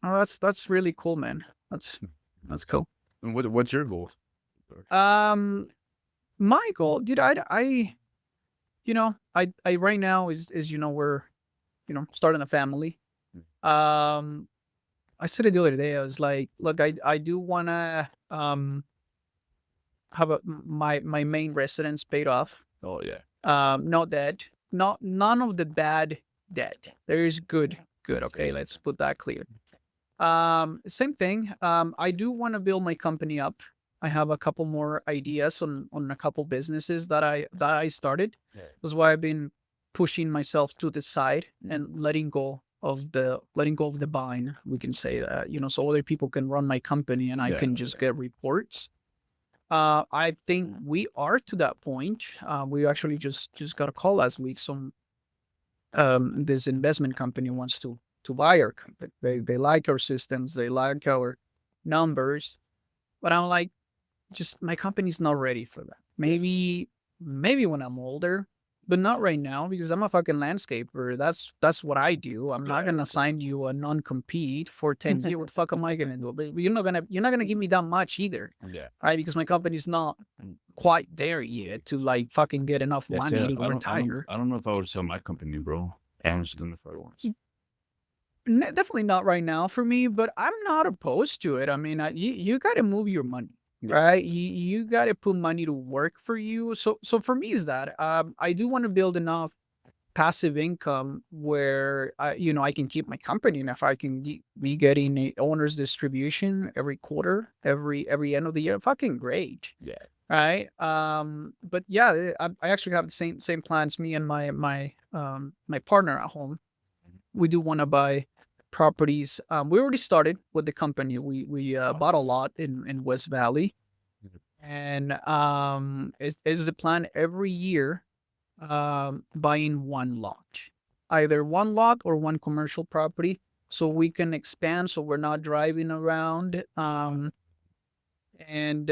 that's really cool, man. That's cool. And what's your goal? My goal, dude, I right now is we're starting a family. I said it the other day. I was like, look, I do want to have my main residence paid off. Oh yeah. No debt. None of the bad debt. There is good. Okay, let's put that clear. Same thing. I do want to build my company up. I have a couple more ideas on a couple businesses that I started. That's why I've been pushing myself to the side and letting go of the vine, we can say that, so other people can run my company and I can just get reports. I think we are to that point. We actually just got a call last week. This investment company wants to buy our company. They like our systems, they like our numbers, but I'm like, just my company's not ready for that. Maybe when I'm older, but not right now, because I'm a fucking landscaper. That's what I do. I'm not gonna sign you a non-compete for 10 years. What the fuck am I gonna do? But you're not gonna give me that much either. Yeah. Right? Because my company's not quite there yet to like fucking get enough money to retire. I don't know if I would sell my company, bro. I honestly don't know if I want. Definitely not right now for me, but I'm not opposed to it. I mean, you got to move your money, Yeah. right? You got to put money to work for you. So for me is that I do want to build enough passive income where I can keep my company, and if I can be getting a owner's distribution every quarter, every end of the year, fucking great. Yeah. Right. But yeah, I actually have the same plans. Me and my partner at home, we do want to buy properties. We already started with the company. We bought a lot in West Valley, Mhm. and it is the plan every year, buying one lot, either one lot or one commercial property, so we can expand. So we're not driving around. And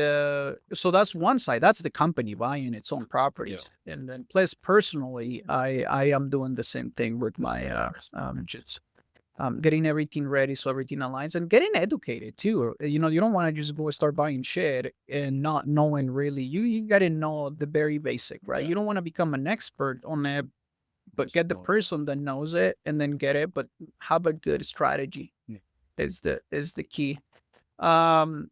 so that's one side. That's the company buying its own properties, and then plus personally, I am doing the same thing with my just getting everything ready so everything aligns, and getting educated too. You don't want to just go start buying shit and not knowing really. You got to know the very basic, right? Yeah. You don't want to become an expert on it, but Just get the know it. person that knows it and then get it. But have a good strategy Yeah. is the key. Um,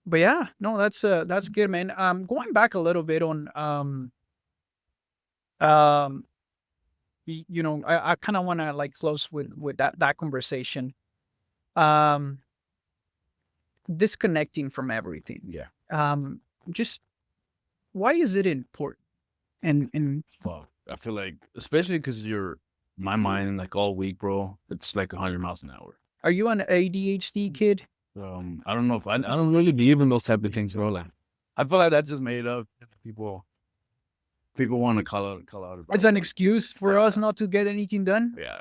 but yeah, no, that's good, man. Going back a little bit on um I kind of want to like close with that conversation. Um, disconnecting from everything. Yeah. Just why is it important? And Fuck. I feel like, especially because my mind, like all week, bro, it's like 100 miles an hour. are you an ADHD kid? I don't know if I don't really believe in those type of things, bro. Like, I feel like that's just made up. People want to call out. It's an excuse for us not to get anything done. Yeah.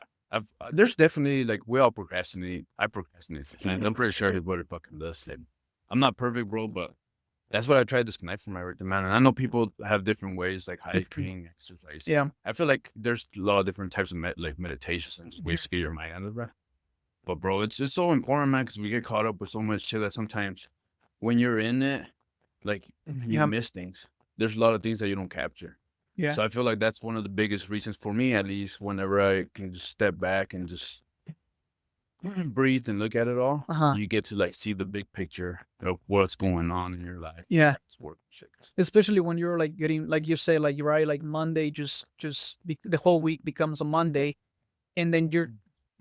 There's definitely, like, we all procrastinate. I procrastinate. And I'm pretty sure everybody fucking does. Like, I'm not perfect, bro, but that's what I try to disconnect from everything, man. And I know people have different ways, like hiking, exercise. Yeah. I feel like there's a lot of different types of meditations and ways to get your mind out of that. But bro, it's just so important, man, because we get caught up with so much shit that sometimes when you're in it, like, you Yeah. miss things. There's a lot of things that you don't capture. Yeah. So I feel like that's one of the biggest reasons for me, at least, whenever I can just step back and just breathe and look at it all, Uh-huh. you get to like see the big picture of what's going on in your life. Yeah. It's work shit. Especially when you're like getting, like you say, like you're right, like Monday, the whole week becomes a Monday, and then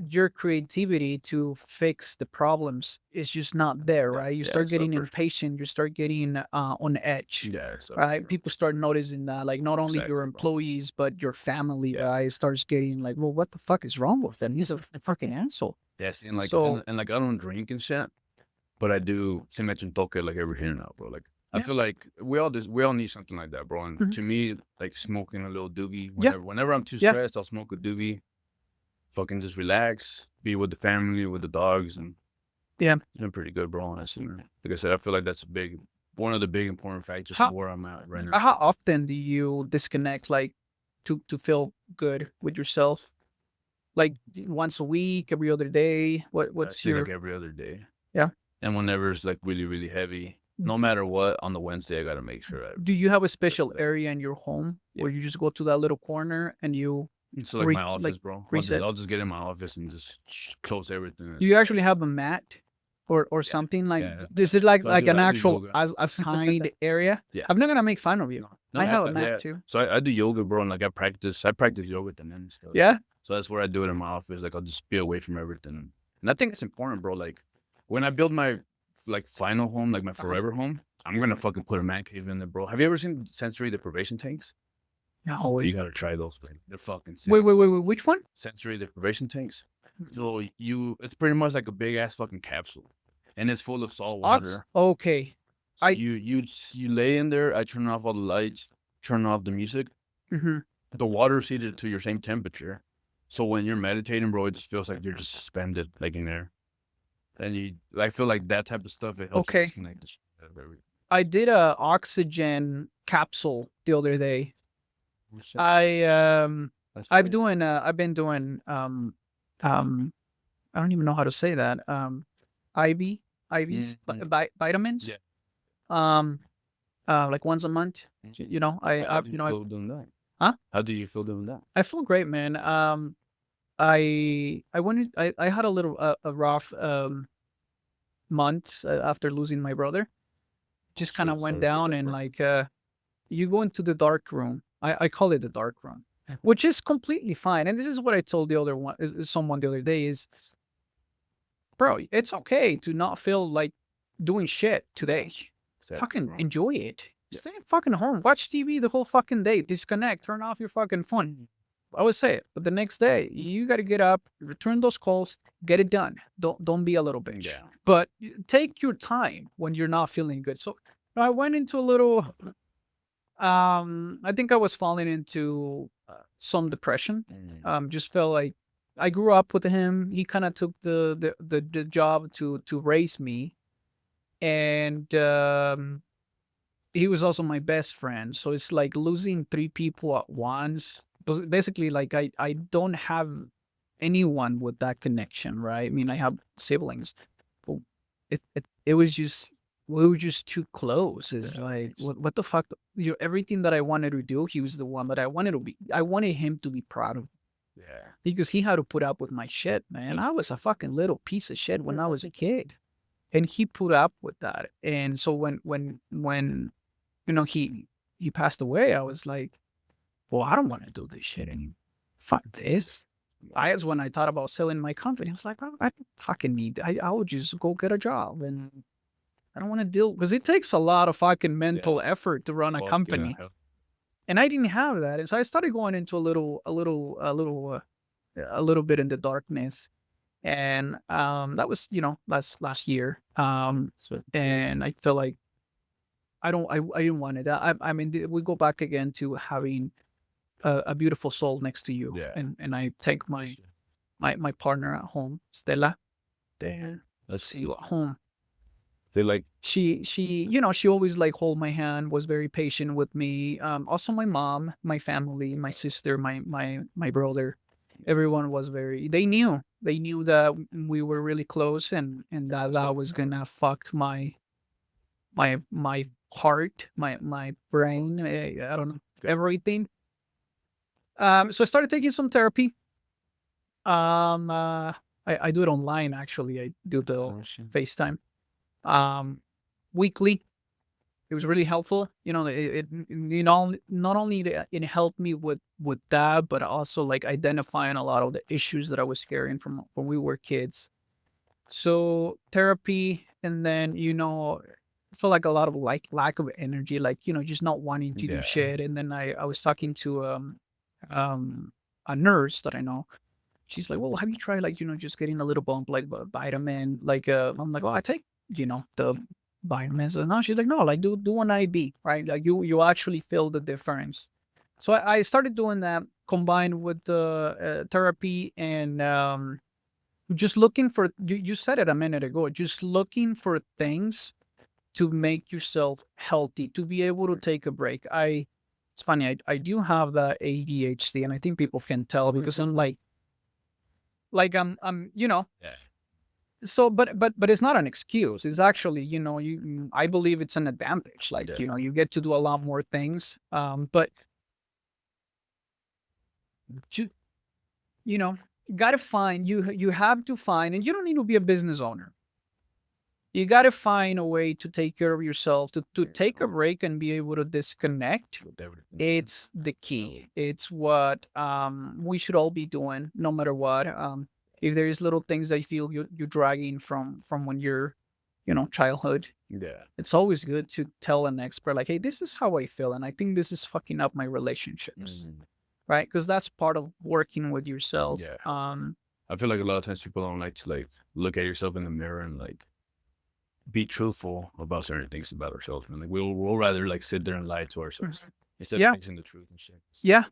your creativity to fix the problems is just not there, right? You start getting impatient, you start getting on edge. Yeah. So Right, people start noticing that, like not only Exactly, your bro. employees but your family, Yeah. right, starts getting like, well, what the fuck is wrong with them? He's a fucking asshole. yeah, see, and like, So- and like, I don't drink and shit, but I do se me echo un toque like every here and now, bro. Like, I Yeah. feel like we all need something like that, bro. And Mhm. to me, like smoking a little doobie, Yeah. whenever I'm too Yeah. stressed, I'll smoke a doobie, fucking just relax, be with the family, with the dogs, and Yeah. it's been pretty good, bro. Honestly, man. Like I said, I feel like that's one of the big important factors How- of where I'm at right now. How often do you disconnect, like to feel good with yourself? Like once a week, every other day? What's I your like every other day. Yeah. And whenever it's like really, really heavy, no matter what, on the Wednesday, I gotta make sure do you have a special like- area in your home Yeah. where you just go to that little corner and you So like my office, like, bro. reset? I'll just get in my office and just close everything. and do you actually have a mat or something like Yeah. is it like So I do- an I do actual yoga. assigned area? Yeah. I'm not gonna make fun of you. No, I have a yeah. mat too. So I do yoga, bro, and like I practice yoga with them and stuff. Yeah. So that's where I do it in my office. Like I'll just be away from everything. And I think it's important, bro. Like when I build my like final home, like my forever home, I'm gonna fucking put a man cave in there, bro. Have you ever seen sensory deprivation tanks? No. You gotta try those, man. They're fucking sick. Wait, which one? Sensory deprivation tanks. So it's pretty much like a big ass fucking capsule, and it's full of salt water. Okay. So I- you lay in there. I turn off all the lights, turn off the music. Mm-hmm. The water's heated to your same temperature, so when you're meditating, bro, it just feels like you're just suspended, like in there. And I feel like that type of stuff. It helps you Okay. disconnect the shit out of everything. I did a oxygen capsule the other day. I've been doing I don't even know how to say that. IVs, vitamins. Yeah. Like once a month. How do you I feel doing that? Huh? How do you feel doing that? I feel great, man. I had a little a rough months after losing my brother. Just kind of went down and like you go into the dark room. I call it the dark room, which is completely fine. And this is what I told the other one, someone the other day is, bro, it's okay to not feel like doing shit today. Fucking enjoy it. Stay fucking home. Watch TV the whole fucking day. Disconnect. Turn off your fucking phone. I would say it, but the next day you got to get up, return those calls, get it done. Don't be a little bitch. Yeah. But take your time when you're not feeling good. So I went into a little. I think I was falling into some depression. Just felt like I grew up with him. He kind of took the job to raise me, and he was also my best friend. So it's like losing three people at once. Basically, like I don't have anyone with that connection, right? I mean, I have siblings, but it was just we were just too close. It's like what the fuck? You know, everything that I wanted to do, he was the one that I wanted to be. I wanted him to be proud of. Yeah. Because he had to put up with my shit, man. I was a fucking little piece of shit when I was a kid, and he put up with that. And so when you know he passed away, I was like, well, I don't want to do this shit anymore. Fuck this. That's when I thought about selling my company. I was like, I don't fucking need. I would just go get a job, and I don't want to deal because it takes a lot of fucking mental effort to run a company. And I didn't have that, and so I started going into a little bit in the darkness, and that was last year, and I felt like I didn't want it. I mean, we go back again to having a beautiful soul next to you, and I take my partner at home, Stella. There, let's see you at home. They like She she always like hold my hand, was very patient with me. Also my mom, my family, my sister, my brother, everyone was very. They knew that we were really close, and that was gonna fuck my heart, my brain. I don't know, everything. So I started taking some therapy. I do it online actually. I do the FaceTime. Weekly. It was really helpful. You know, it not only it helped me with that, but also like identifying a lot of the issues that I was carrying from when we were kids. So therapy, and then I felt like a lot of like lack of energy, like just not wanting to do shit. And then I was talking to a nurse that I know. She's like, well, have you tried like just getting a little bump like vitamin? Like I'm like, oh, I take the vitamins. And no, she's like, no, like do an IB, right? Like you actually feel the difference. So I started doing that combined with the therapy, and just looking for you said it a minute ago, just looking for things to make yourself healthy, to be able to take a break. It's funny, I do have the ADHD, and I think people can tell because I'm like I'm so but it's not an excuse. It's actually I believe it's an advantage. Like you get to do a lot more things. But you gotta find you have to find, and you don't need to be a business owner. You gotta find a way to take care of yourself, to take a break and be able to disconnect. It's the key. It's what we should all be doing, no matter what. If there is little things that you feel you're dragging from when you're childhood, it's always good to tell an expert like, hey, this is how I feel, and I think this is fucking up my relationships, right? Because that's part of working with yourself. I feel like a lot of times people don't like to like look at yourself in the mirror and like be truthful about certain things about ourselves. And like we'll rather like sit there and lie to ourselves instead of facing the truth and shit. Yeah.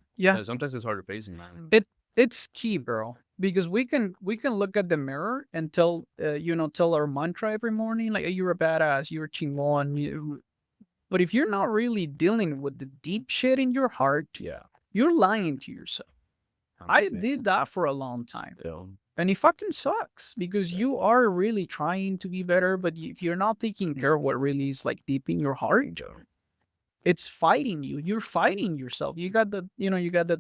Sometimes it's harder facing, man. It's key, bro, because we can look at the mirror and tell our mantra every morning like, hey, you're a badass, you're chingon. But if you're not really dealing with the deep shit in your heart, you're lying to yourself. I did that for a long time. And it fucking sucks because you are really trying to be better, but if you're not taking care of what really is like deep in your heart, it's fighting you. You're fighting yourself. You got the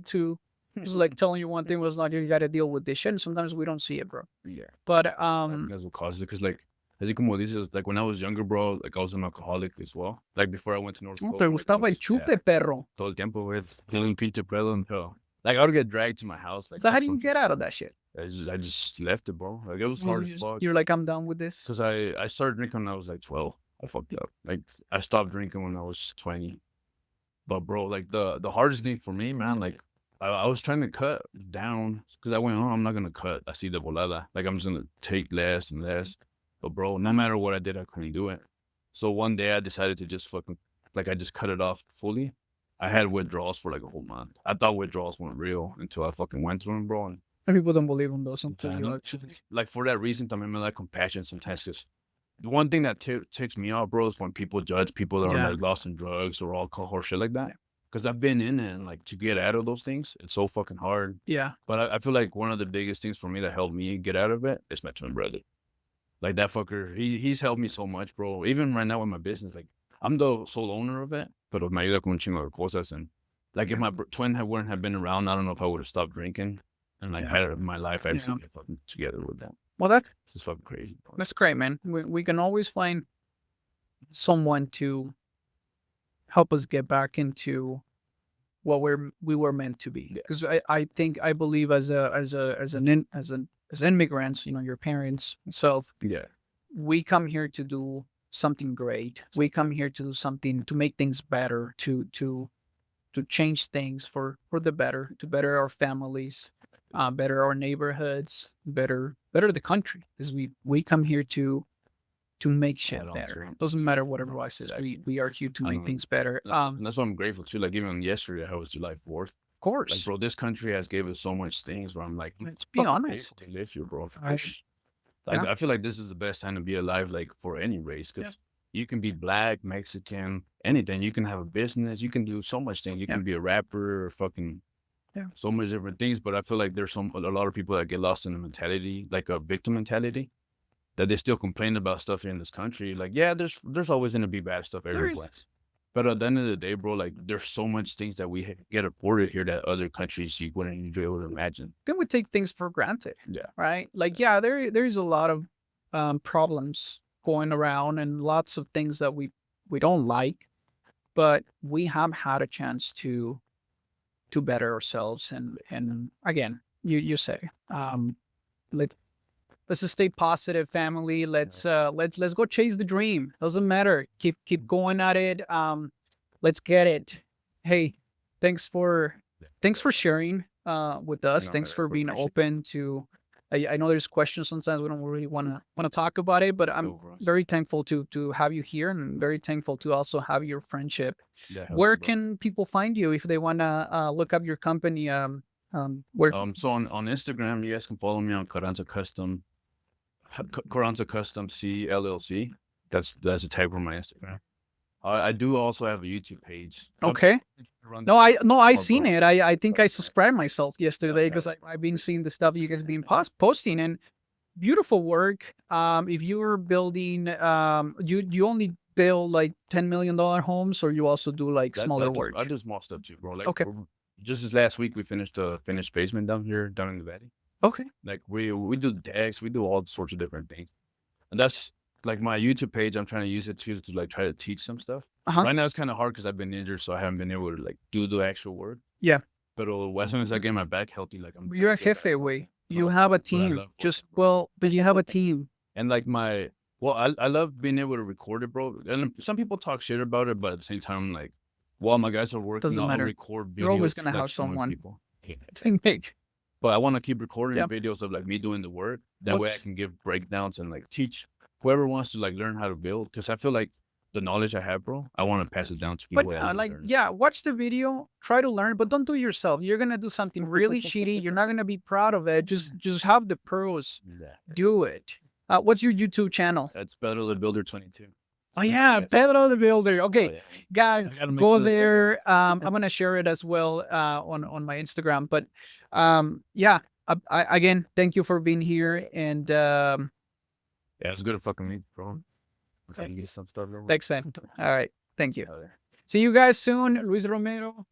two It's like telling you one thing was like you got to deal with this shit, and sometimes we don't see it, bro. Yeah. But That's what causes it. Because, like, as you como dices, like, when I was younger, bro, like, I was an alcoholic as well. Like, before I went to North no Dakota. te like, I gustaba el was- yeah, chupe, perro. todo el tiempo with un pinche pedo until, like, I would get dragged to my house. Like, So how do you get out of that shit? I just left it, bro. Like, it was hard as fuck. You're like, I'm done with this. Because I started drinking when I was like 12. I fucked up. Like, I stopped drinking when I was 20. But, bro, like, the hardest thing for me, man, like, I was trying to cut down because I went, oh, I'm not going to cut. I see the volada. Like, I'm just going to take less and less. But, bro, no matter what I did, I couldn't do it. So one day I decided to just fucking, like, I just cut it off fully. I had withdrawals for like a whole month. I thought withdrawals weren't real until I fucking went through them, bro. And And people don't believe in those until I you know. actually. Like, for that reason, I mean, I like compassion sometimes because the one thing that ticks me off, bro, is when people judge people that Yeah. are like lost in drugs or alcohol or shit like that. Because I've been in it, and like to get out of those things, it's so fucking hard. Yeah. But I feel like one of the biggest things for me that helped me get out of it is my twin brother. Like, that fucker, he's helped me so much, bro. Even right now with my business, like, I'm the sole owner of it, pero me ayuda con un chingo de cosas. And like, if my twin wouldn't have been around, I don't know if I would have stopped drinking and like had my life actually fucking together with that. Well, that's fucking crazy, bro. That's great, man. We can always find someone to help us get back into what we were meant to be. Because I believe as immigrants, you know, your parents, myself, Yeah. we come here to do something great. We come here to do something to make things better, to change things for the better, to better our families, better our neighborhoods, better the country. Because we come here to make shit Add on better. to it. Doesn't matter what everyone says. Exactly. We are here to I make know. things better. And that's what I'm grateful to. Like, even yesterday, how was July 4th? Of course. Like, bro, this country has gave us so much things where I'm like, Let's be fucking honest. grateful to live here, bro. I- Like, yeah. I feel like this is the best time to be alive, like, for any race, because you can be black, Mexican, anything. You can have a business. You can do so much things. You can be a rapper or fucking so much different things. But I feel like there's a lot of people that get lost in the mentality, like a victim mentality, that they still complain about stuff here in this country. Like, yeah, there's always going to be bad stuff every place. But at the end of the day, bro, like, there's so much things that we get afforded here that other countries you wouldn't even be able to imagine. Then we take things for granted. Yeah. Right? Like, there's a lot of problems going around and lots of things that we don't like, but we have had a chance to better ourselves. And again, you say, let's just stay positive, family. Let's go chase the dream. Doesn't matter. Keep going at it. Let's get it. Hey, thanks for sharing with us. No, Thanks I for being appreciate it. open to. I know there's questions sometimes we don't really want to talk about it, but I'm cool, bro. very thankful to have you here, and very thankful to also have your friendship. Yeah, Where bro. can people find you if they want to look up your company? Where? So on Instagram, you guys can follow me on Carranza Custom, Carranza Custom C LLC. That's a tag for my Instagram. I do also have a YouTube page. Okay. No, I seen it. I think I subscribed myself yesterday because I've been seeing the stuff you guys been posting, and beautiful work. If you were building, you only build like $10 million homes, or you also do like smaller work? I do small stuff too, bro. Like, Okay. Just this last week, we finished a finished basement down in the valley. Okay. Like, we do decks, we do all sorts of different things, and that's like my YouTube page. I'm trying to use it to like try to teach some stuff. Right now it's kind of hard because I've been injured, so I haven't been able to like do the actual work. Yeah. But as soon as I get my back healthy, like You're a jefe, way. You have a team. But you have a team. And like I love being able to record it, bro. And some people talk shit about it, but at the same time, like, while my guys are working, Doesn't I'll matter. record videos. You're always gonna like, have showing someone. people. Same page. But I want to keep recording videos of like me doing the work. That way I can give breakdowns and like teach whoever wants to like learn how to build. Because I feel like the knowledge I have, bro, I want to pass it down to people. But watch the video, try to learn, but don't do it yourself. You're gonna do something really shitty. You're not gonna be proud of it. Just have the pros do it. What's your YouTube channel? That's Pedro the Builder 22. Oh yeah, Pedro the Builder. Okay, Oh, yeah. guys, I gotta make go the- there. I'm gonna share it as well on my Instagram. But yeah, I again, thank you for being here, and Yeah, it's good to fucking meet, bro. Okay, get some stuff. thanks, man. All right, thank you. Other. See you guys soon, Luis Romero.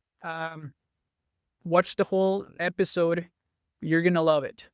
Watch the whole episode. You're gonna love it.